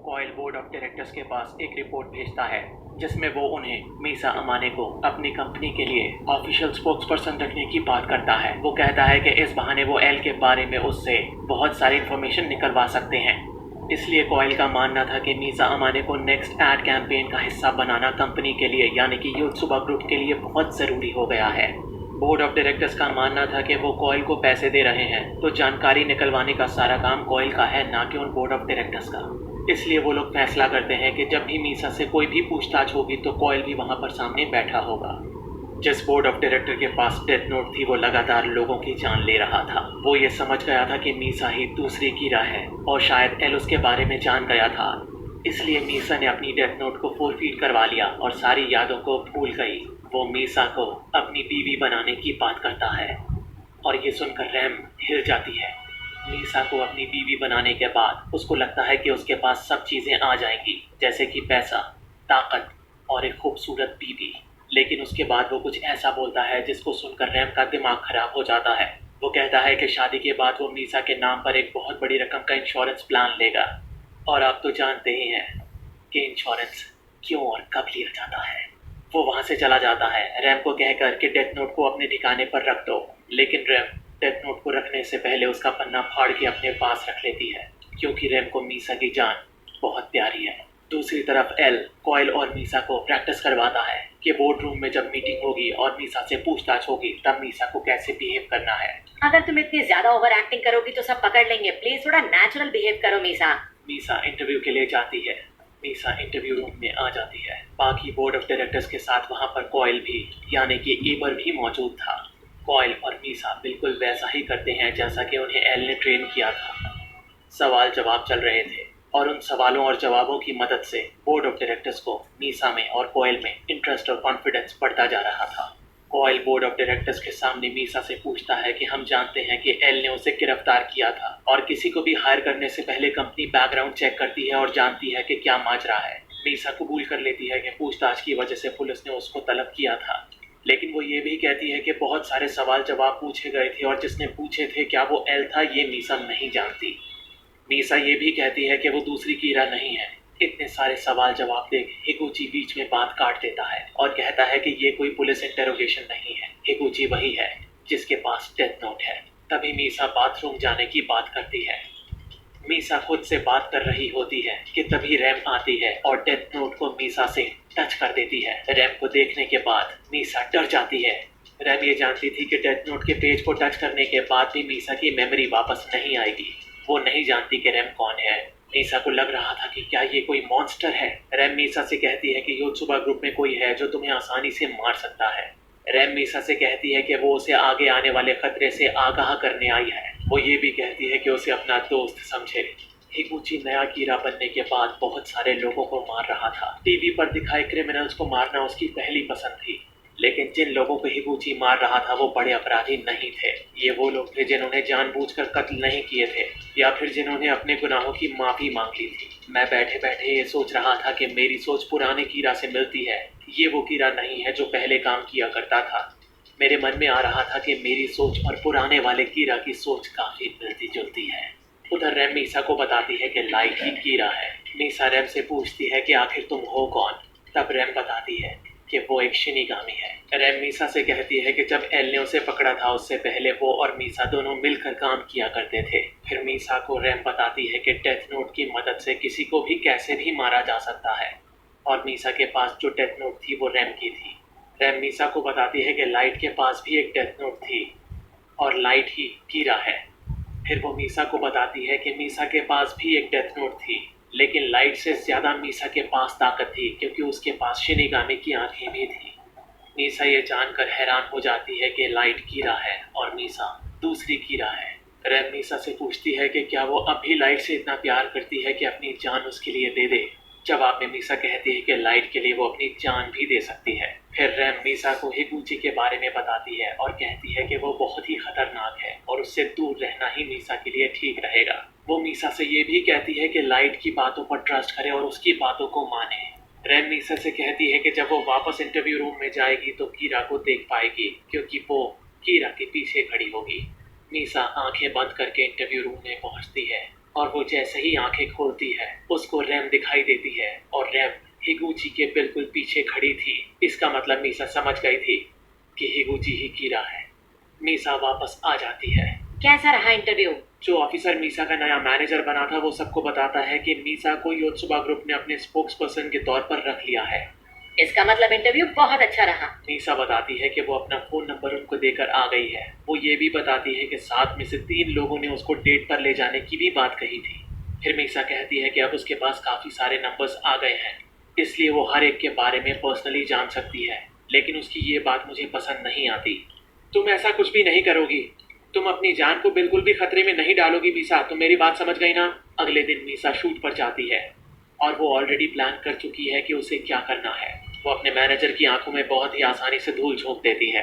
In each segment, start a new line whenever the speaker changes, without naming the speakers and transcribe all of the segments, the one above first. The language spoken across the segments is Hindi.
कॉयल बोर्ड ऑफ डायरेक्टर्स के पास एक रिपोर्ट भेजता है जिसमें वो उन्हें मीसा अमाने को अपनी कंपनी के लिए ऑफिशियल स्पोक्सपर्सन रखने की बात करता है। वो कहता है कि इस बहाने वो एल के बारे में उससे बहुत सारी इन्फॉर्मेशन निकलवा सकते हैं। इसलिए कॉयल का मानना था कि मीसा अमाने को नेक्स्ट एड कैंपेन का हिस्सा बनाना कंपनी के लिए यानी कि योत्सुबा ग्रुप के लिए बहुत ज़रूरी हो गया है। बोर्ड ऑफ डायरेक्टर्स का मानना था कि वो कॉयल को पैसे दे रहे हैं तो जानकारी निकलवाने का सारा काम कॉयल का है, ना कि उन बोर्ड ऑफ डायरेक्टर्स का। इसलिए वो लोग फैसला करते हैं कि जब भी मीसा से कोई भी पूछताछ होगी तो कॉयल भी वहाँ पर सामने बैठा होगा। जिस बोर्ड ऑफ डायरेक्टर के पास डेथ नोट थी वो लगातार लोगों की जान ले रहा था। वो ये समझ गया था कि मीसा ही दूसरी कीरा है और शायद एल उसके बारे में जान गया था। इसलिए मीसा ने अपनी डेथ नोट को फोरफीट करवा लिया और सारी यादों को भूल गई। वो मीसा को अपनी बीवी बनाने की बात करता है और ये सुनकर रैम हिल जाती है। मीसा को अपनी बीवी बनाने के बाद उसको लगता है कि उसके पास सब चीज़ें आ जाएंगी, जैसे कि पैसा, ताकत और एक खूबसूरत बीवी। लेकिन उसके बाद वो कुछ ऐसा बोलता है जिसको सुनकर रैम का दिमाग खराब हो जाता है। वो कहता है कि शादी के बाद वो मीसा के नाम पर एक बहुत बड़ी रकम का इंश्योरेंस प्लान लेगा। और आप तो जानते ही हैं कि इंश्योरेंस क्यों और कब लिया जाता है। वो वहाँ से चला जाता है रैम को कहकर कि डेथ नोट को अपने ठिकाने पर रख दो। लेकिन रैम डेथ नोट को रखने से पहले उसका पन्ना फाड़ के अपने पास रख लेती है क्योंकि रैम को मीसा की जान बहुत प्यारी है। दूसरी तरफ एल कॉयल और मीसा को प्रैक्टिस करवाता है कि बोर्ड रूम में जब मीटिंग होगी और मीसा से पूछताछ होगी तब मीसा को कैसे बिहेव करना है।
अगर तुम इतनी ज्यादा ओवर एक्टिंग करोगी तो सब पकड़ लेंगे। प्लीज थोड़ा नेचुरल बिहेव करो मीसा।
मीसा इंटरव्यू के लिए जाती है। मीसा इंटरव्यू रूम में आ जाती है। बाकी बोर्ड ऑफ डायरेक्टर्स के साथ वहाँ पर कॉयल भी यानी कि एबर भी मौजूद था। कॉयल और मीसा बिल्कुल वैसा ही करते हैं जैसा कि उन्हें एल ने ट्रेन किया था। सवाल जवाब चल रहे थे और उन सवालों और जवाबों की मदद से बोर्ड ऑफ डायरेक्टर्स को मीसा में और कॉयल में इंटरेस्ट और कॉन्फिडेंस बढ़ता जा रहा था। कॉयल बोर्ड ऑफ डायरेक्टर्स के सामने मीसा से पूछता है कि हम जानते हैं कि एल ने उसे गिरफ्तार किया था और किसी को भी हायर करने से पहले कंपनी बैकग्राउंड चेक करती है और जानती है कि क्या माजरा है। मीसा कबूल कर लेती है कि पूछताछ की वजह से पुलिस ने उसको तलब किया था, लेकिन वो ये भी कहती है कि बहुत सारे सवाल जवाब पूछे गए थे और जिसने पूछे थे क्या वो एल था ये मीसा नहीं जानती। मीसा ये भी कहती है कि वो दूसरी कीरा नहीं है। इतने सारे सवाल जवाब देख हिगुची बीच में बात काट देता है और कहता है कि ये कोई पुलिस इंटेरोगेशन नहीं है, हिगुची वही है जिसके पास डेथ नोट है। तभी मीसा बाथरूम जाने की बात करती है। मीसा खुद से बात कर रही होती है कि तभी रैम आती है और डेथ नोट को मीसा से टच कर देती है। रैम को देखने के बाद मीसा डर जाती है। रैम ये जानती थी कि डेथ नोट के पेज को टच करने के बाद भी मीसा की मेमोरी वापस नहीं आएगी। वो नहीं जानती कि रैम कौन है। मीसा को लग रहा था कि क्या ये कोई मॉन्स्टर है। रैम मीसा से कहती है कि योत्सुबा ग्रुप में कोई है जो तुम्हें आसानी से मार सकता है। रैम मीसा से कहती है कि वो उसे आगे आने वाले खतरे से आगाह करने आई है। वो ये भी कहती है कि उसे अपना दोस्त समझे। हिगुची नया कीड़ा बनने के बाद बहुत सारे लोगों को मार रहा था। टीवी पर दिखाए क्रिमिनल्स को मारना उसकी पहली पसंद थी, लेकिन जिन लोगों को हिगुची मार रहा था वो बड़े अपराधी नहीं थे। ये वो लोग थे जिन्होंने जानबूझकर कत्ल नहीं किए थे या फिर जिन्होंने अपने गुनाहों की माफी मांग ली थी। मैं बैठे बैठे ये सोच रहा था कि मेरी सोच पुराने कीड़ा से मिलती है। ये वो कीड़ा नहीं है जो पहले काम किया करता था। मेरे मन में आ रहा था कि मेरी सोच और पुराने वाले कीड़ा की सोच काफी मिलती जुलती है। उधर रैम मीसा को बताती है कि लाइट ही कीड़ा है। मीसा रैम से पूछती है कि आखिर तुम हो कौन। तब रैम बताती है कि वो एक शिनिगामी है। रैम मीसा से कहती है कि जब एल ने उसे पकड़ा था उससे पहले वो और मीसा दोनों मिलकर काम किया करते थे। फिर मीसा को रैम बताती है कि डेथ नोट की मदद से किसी को भी कैसे भी मारा जा सकता है और मीसा के पास जो डेथ नोट थी वो रैम की थी। रैम मीसा को बताती है कि लाइट के पास भी एक डेथ नोट थी और लाइट ही कीड़ा है। फिर वो मीसा को बताती है कि मीसा के पास भी एक डेथ नोट थी, लेकिन लाइट से ज़्यादा मीसा के पास ताकत थी क्योंकि उसके पास शिनिगामी की आंखें भी थी। मीसा ये जानकर हैरान हो जाती है कि लाइट कीड़ा है और मीसा दूसरी कीड़ा है। रैम मीसा से पूछती है कि क्या वो अब भी लाइट से इतना प्यार करती है कि अपनी जान उसके लिए दे दे। जवाब में मीसा कहती है कि लाइट के लिए वो अपनी जान भी दे सकती है। फिर रैम मीसा को हिगुची के बारे में बताती है और कहती है कि वो बहुत ही खतरनाक है और उससे दूर रहना ही मीसा के लिए ठीक रहेगा। वो मीसा से ये भी कहती है कि लाइट की बातों पर ट्रस्ट करे और उसकी बातों को माने। रैम मीसा से कहती है कि जब वो वापस इंटरव्यू रूम में जाएगी तो कीरा को देख पाएगी क्योंकि वो कीरा के पीछे खड़ी होगी। मीसा आंखें बंद करके इंटरव्यू रूम में पहुंचती है और वो जैसे ही आंखें खोलती है उसको रैम दिखाई देती है और रैम हिगुची के बिल्कुल पीछे खड़ी थी। इसका मतलब मीसा समझ गई थी कि हिगुची ही कीरा है। मीसा वापस आ जाती है।
कैसा रहा इंटरव्यू?
जो ऑफिसर मीसा का नया मैनेजर बना था वो सबको बताता है कि मीसा को योत्सुबा ग्रुप ने अपने स्पोक्स पर्सन के तौर पर रख लिया है।
इसका मतलब इंटरव्यू बहुत अच्छा रहा।
मीसा बताती है कि वो अपना फोन नंबर उनको देकर आ गई है। वो ये भी बताती है कि 7 में से 3 लोगों ने उसको डेट पर ले जाने की भी बात कही थी। फिर मीसा कहती है कि अब उसके पास काफ़ी सारे नंबर्स आ गए हैं, इसलिए वो हर एक के बारे में पर्सनली जान सकती है। लेकिन उसकी ये बात मुझे पसंद नहीं आती। तुम ऐसा कुछ भी नहीं करोगी, तुम अपनी जान को बिल्कुल भी खतरे में नहीं डालोगी मीसा, तुम मेरी बात समझ गई ना। अगले दिन मीसा शूट पर जाती है और वो ऑलरेडी प्लान कर चुकी है कि उसे क्या करना है। वो अपने मैनेजर की आंखों में बहुत ही आसानी से धूल झोंक देती है।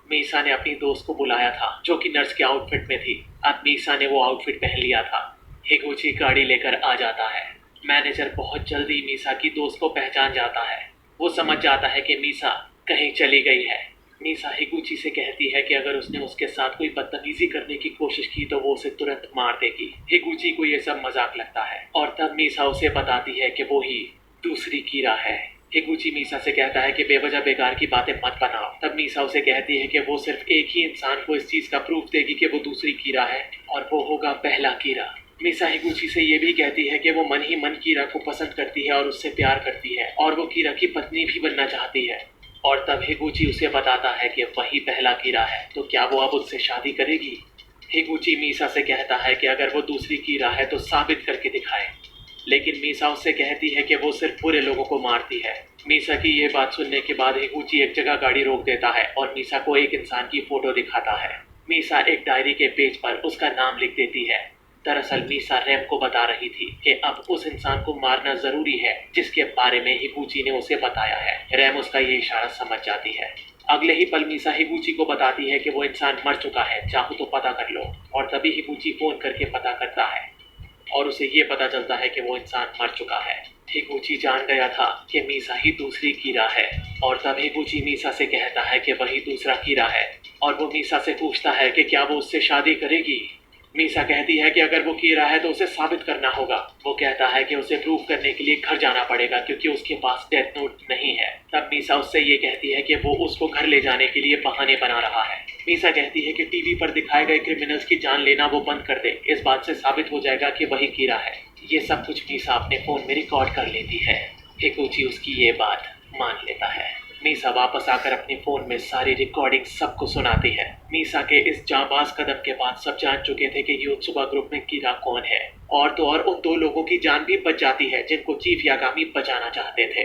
मीसा ने अपनी दोस्त को बुलाया था जो कि नर्स के आउटफिट में थी। अब मीसा ने वो आउटफिट पहन लिया था। हिगुची गाड़ी लेकर आ जाता है। मैनेजर बहुत जल्दी मीसा की दोस्त को पहचान जाता है। वो समझ जाता है कि मीसा कहीं चली गई है। मीसा हिगुची से कहती है कि अगर उसने उसके साथ कोई बदतमीजी करने की कोशिश की तो वो उसे तुरंत मार देगी। हिगुची को ये सब मजाक लगता है और तब मीसा उसे बताती है कि वो ही दूसरी कीरा है। हिगुची मीसा से कहता है कि बेवजह बेकार की बातें मत बनाओ। तब मीसा उसे कहती है कि वो सिर्फ एक ही इंसान को इस चीज का प्रूफ देगी कि वो दूसरी कीरा है और वो होगा पहला कीरा। मीसा हिगुची से ये भी कहती है कि वो मन ही मन कीरा को पसंद करती है और उससे प्यार करती है और वो कीरा की पत्नी भी बनना चाहती है। और तब हिगुची उसे बताता है कि वही पहला कीरा है, तो क्या वो अब उससे शादी करेगी। हिगुची मीसा से कहता है कि अगर वो दूसरी कीरा है तो साबित करके दिखाए। लेकिन मीसा उससे कहती है कि वो सिर्फ बुरे लोगों को मारती है। मीसा की ये बात सुनने के बाद हिगुची एक जगह गाड़ी रोक देता है और मीसा को एक इंसान की फोटो दिखाता है। मीसा एक डायरी के पेज पर उसका नाम लिख देती है। दरअसल मीसा रैम को बता रही थी कि अब उस इंसान को मारना जरूरी है जिसके बारे में हिगुची ने उसे बताया है। रैम उसका ये इशारा समझ जाती है। अगले ही पल मीसा हिगुची को बताती है कि वो इंसान मर चुका है, चाहो तो पता कर लो। और तभी हिगुची फोन करके पता करता है और उसे ये पता चलता है कि वो इंसान मर चुका है। हिगुची जान गया था कि मीसा ही दूसरी कीरा है और तब हिगुची मीसा से कहता है कि वही दूसरा कीरा है और वो मीसा से पूछता है कि क्या वो उससे शादी करेगी। मीसा कहती है कि अगर वो कीरा है तो उसे साबित करना होगा। वो कहता है कि उसे प्रूव करने के लिए घर जाना पड़ेगा क्योंकि उसके पास डेथ नोट नहीं है। तब मीसा उससे ये कहती है कि वो उसको घर ले जाने के लिए बहाने बना रहा है। मीसा कहती है कि टीवी पर दिखाए गए क्रिमिनल्स की जान लेना वो बंद कर दे, इस बात से साबित हो जाएगा कि वही कीरा है। ये सब कुछ मीसा अपने फोन में रिकॉर्ड कर लेती है। हिगुची उसकी ये बात मान लेता है। मीसा वापस आकर अपने फोन में सारी रिकॉर्डिंग सबको सुनाती है। मीसा के इस जांबाज कदम के बाद सब जान चुके थे कि योत्सुबा ग्रुप में कीरा कौन है और तो और उन 2 लोगों की जान भी बच जाती है जिनको चीफ यागामी बचाना चाहते थे।